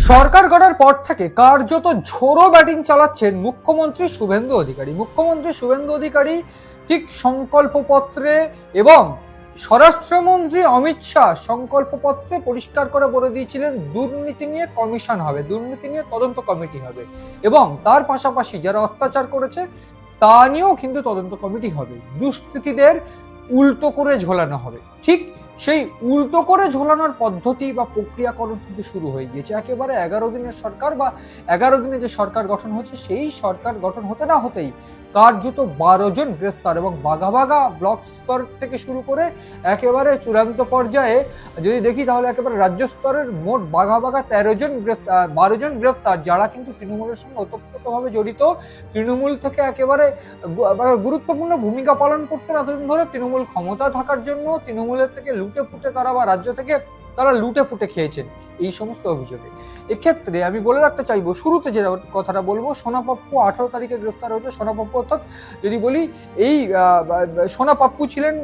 সরকার গড়ার পর থেকে কার্যত ঝোড়ো ব্যাটিং চালাচ্ছেন মুখ্যমন্ত্রী শুভেন্দু অধিকারী। মুখ্যমন্ত্রী শুভেন্দু অধিকারী ঠিক সংকল্পপত্রে এবং স্বরাষ্ট্রমন্ত্রী অমিত শাহ সংকল্পপত্রে পরিষ্কার করে বলে দিয়েছিলেন দুর্নীতি নিয়ে কমিশন হবে, দুর্নীতি নিয়ে তদন্ত কমিটি হবে এবং তার পাশাপাশি যারা অত্যাচার করেছে তা নিয়েও কিন্তু তদন্ত কমিটি হবে। দুষ্কৃতীদের উল্টো করে ঝোলানো হবে। ঠিক সেই উল্টো করে ঝোলানোর পদ্ধতি বা প্রক্রিয়াকরণ কিন্তু শুরু হয়ে গিয়েছে। একেবারে 11 দিনের সরকার বা 11 দিনে যে সরকার গঠন হচ্ছে সেই সরকার গঠন হতে না হতেই কার্যত 12 জন গ্রেফতার এবং বাঘা বাঘা ব্লক স্তর থেকে শুরু করে একেবারে চূড়ান্ত পর্যায়ে যদি দেখি তাহলে একেবারে রাজ্য স্তরের মোট বাঘা বাঘা 13 জন গ্রেফতার, 12 জন গ্রেফতার যারা কিন্তু তৃণমূলের সঙ্গে ওতপ্রোতভাবে জড়িত। তৃণমূল থেকে একেবারে গুরুত্বপূর্ণ ভূমিকা পালন করতেন এতদিন ধরে। তৃণমূল ক্ষমতা থাকার জন্য তৃণমূলের থেকে লুটে পুটে তারা বা রাজ্য থেকে তারা লুটে পুটে খেয়েছেন এই সমস্ত অভিযোগে। এক্ষেত্রে আমি বলে রাখতে চাইবো, শুরুতে যে কথাটা বলবো, সোনা পাপ্পু 18 তারিখে গ্রেফতার হয়েছে। সোনা পাপ্পু অর্থাৎ যদি বলি এই সোনা পাপ্পু ছিলেন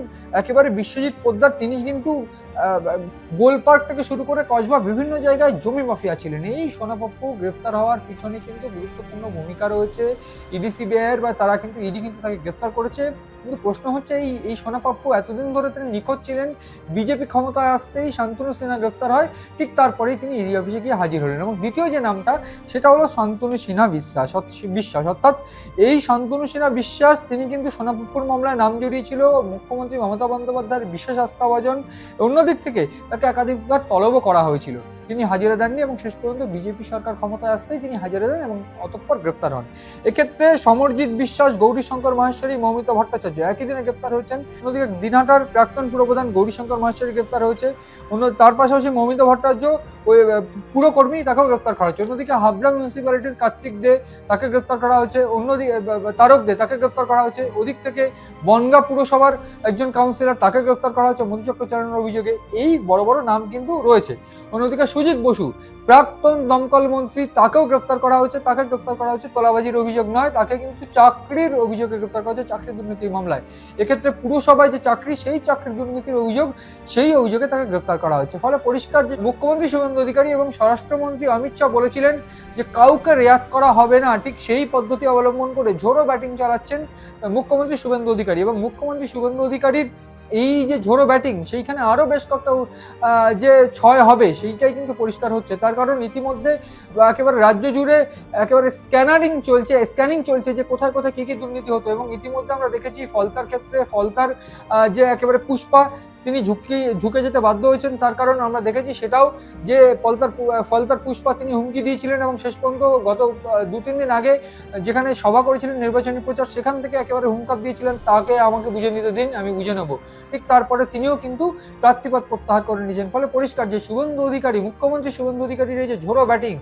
একেবারে বিশ্বজিৎ পোদ্দার। তিনি কিন্তু গোলপার্ক থেকে শুরু করে কসবা বিভিন্ন জায়গায় জমি মাফিয়া ছিলেন। এই সোনা পাপ্পু গ্রেফতার হওয়ার পিছনে কিন্তু গুরুত্বপূর্ণ ভূমিকা রয়েছে ইডি সিবিআইয়ের, বা তারা কিন্তু ইডি কিন্তু তাকে গ্রেফতার করেছে। কিন্তু প্রশ্ন হচ্ছে এই সোনা পাপ্পু এতদিন ধরে তিনি নিখোঁজ ছিলেন। বিজেপি ক্ষমতায় আসতেই শান্তনু সিনহা গ্রেফতার হয়, ঠিক তারপরেই তিনি ইডি অফিসে গিয়ে হাজির হলেন। এবং দ্বিতীয় যে নামটা সেটা হলো শান্তনু সিনহা বিশ্বাস অর্থাৎ এই শান্তনু সিনহা বিশ্বাস তিনি কিন্তু সোনা পাপ্পুর মামলায় নাম জড়িয়েছিল মুখ্যমন্ত্রী মমতা বন্দ্যোপাধ্যায়ের বিশেষ আস্থাভাজন। অন্যদিক থেকে তাকে একাধিকবার তলবও করা হয়েছিল, তিনি হাজিরা দেননি এবং শেষ পর্যন্ত বিজেপি সরকার ক্ষমতায় আসতেই তিনি হাজিরা দেন এবং অতঃপর গ্রেফতার হন। এক্ষেত্রে সমরজিৎ বিশ্বাস, গৌরীশঙ্কর মাহেশ্বরী, মৌমিতা ভট্টাচার্য একই দিনে গ্রেফতার হয়েছেন। অন্যদিকে দিনহাটার প্রাক্তন পুরপ্রধান গৌরীশঙ্কর মাহেশ্বরী গ্রেফতার হয়েছে। তার পাশাপাশি মৌমিতা ভট্টাচার্য ওই পুরকর্মী, তাকেও গ্রেফতার করা হয়েছে। অন্যদিকে হাবড়া মিউনিসিপ্যালিটির কার্তিক দে, তাকে গ্রেফতার করা হয়েছে। অন্যদিকে তারক দে, তাকে গ্রেফতার করা হয়েছে। ওদিক থেকে বনগাঁ পুরসভার একজন কাউন্সিলর, তাকে গ্রেফতার করা হয়েছে মধুচক্র চালানোর অভিযোগে। এই বড় বড় নাম কিন্তু রয়েছে। অন্যদিকে সুজিত বসু, প্রাক্তন দমকল মন্ত্রী, তাকেও গ্রেফতার করা হয়েছে। তাকে গ্রেফতার করা হয়েছে তোলাবাজির অভিযোগ নয়, তাকে কিন্তু চাকরির অভিযোগে গ্রেফতার করা হয়েছে, চাকরি দুর্নীতির মামলায়। এক্ষেত্রে পুরসভায় যে চাকরি, সেই চাকরি দুর্নীতির অভিযোগ, সেই অভিযোগে তাকে গ্রেফতার করা হয়েছে। ফলে পরিষ্কার যে মুখ্যমন্ত্রী শুভেন্দু অধিকারী এবং স্বরাষ্ট্রমন্ত্রী অমিত শাহ বলেছিলেন যে কাউকে রেয়াত করা হবে না, ঠিক সেই পদ্ধতি অবলম্বন করে ঝোড়ো ব্যাটিং চালাচ্ছেন মুখ্যমন্ত্রী শুভেন্দু অধিকারী। এবং মুখ্যমন্ত্রী শুভেন্দু অধিকারীর এই যে ঝোড়ো ব্যাটিং, সেইখানে আরো বেশ কয়েকটা যে ছয় হবে সেইটাই কিন্তু পরিষ্কার হচ্ছে। তার কারণ ইতিমধ্যে একেবারে রাজ্য জুড়ে একেবারে স্ক্যানিং চলছে যে কোথায় কোথায় কি কি দুর্নীতি হতো। এবং ইতিমধ্যে আমরা দেখেছি ফলতার ক্ষেত্রে ফলতার যে একেবারে পুষ্পা, তিনি ঝুঁকে যেতে বাধ্য হয়েছেন। তার কারণ আমরা দেখেছি সেটাও যে ফলতার পুষ্পা তিনি হুমকি দিয়েছিলেন এবং শেষ পর্যন্ত গত 2-3 দিন আগে যেখানে সভা করেছিলেন নির্বাচনী প্রচার, সেখান থেকে একেবারে হুমকার দিয়েছিলেন তাকে আমাকে বুঝে নিতে দিন, আমি বুঝে নেবো। ঠিক তারপরে তিনিও কিন্তু প্রার্থীপদ প্রত্যাহার করে নিয়েছেন। ফলে পরিষ্কার যে শুভেন্দু অধিকারী, মুখ্যমন্ত্রী শুভেন্দু অধিকারীর এই যে ঝোড়ো ব্যাটিং,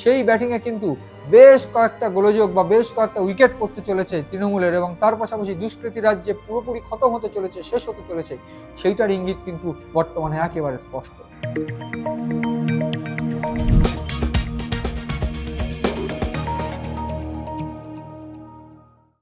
সেই ব্যাটিংয়ে কিন্তু বেশ কয়েকটা গোলযোগ বা বেশ কয়েকটা উইকেট পড়তে চলেছে তৃণমূলের, এবং তার পাশাপাশি দুষ্কৃতী রাজ্যে পুরোপুরি খতম হতে চলেছে, শেষ হতে চলেছে, সেইটার ইঙ্গিত কিন্তু বর্তমানে একেবারে স্পষ্ট।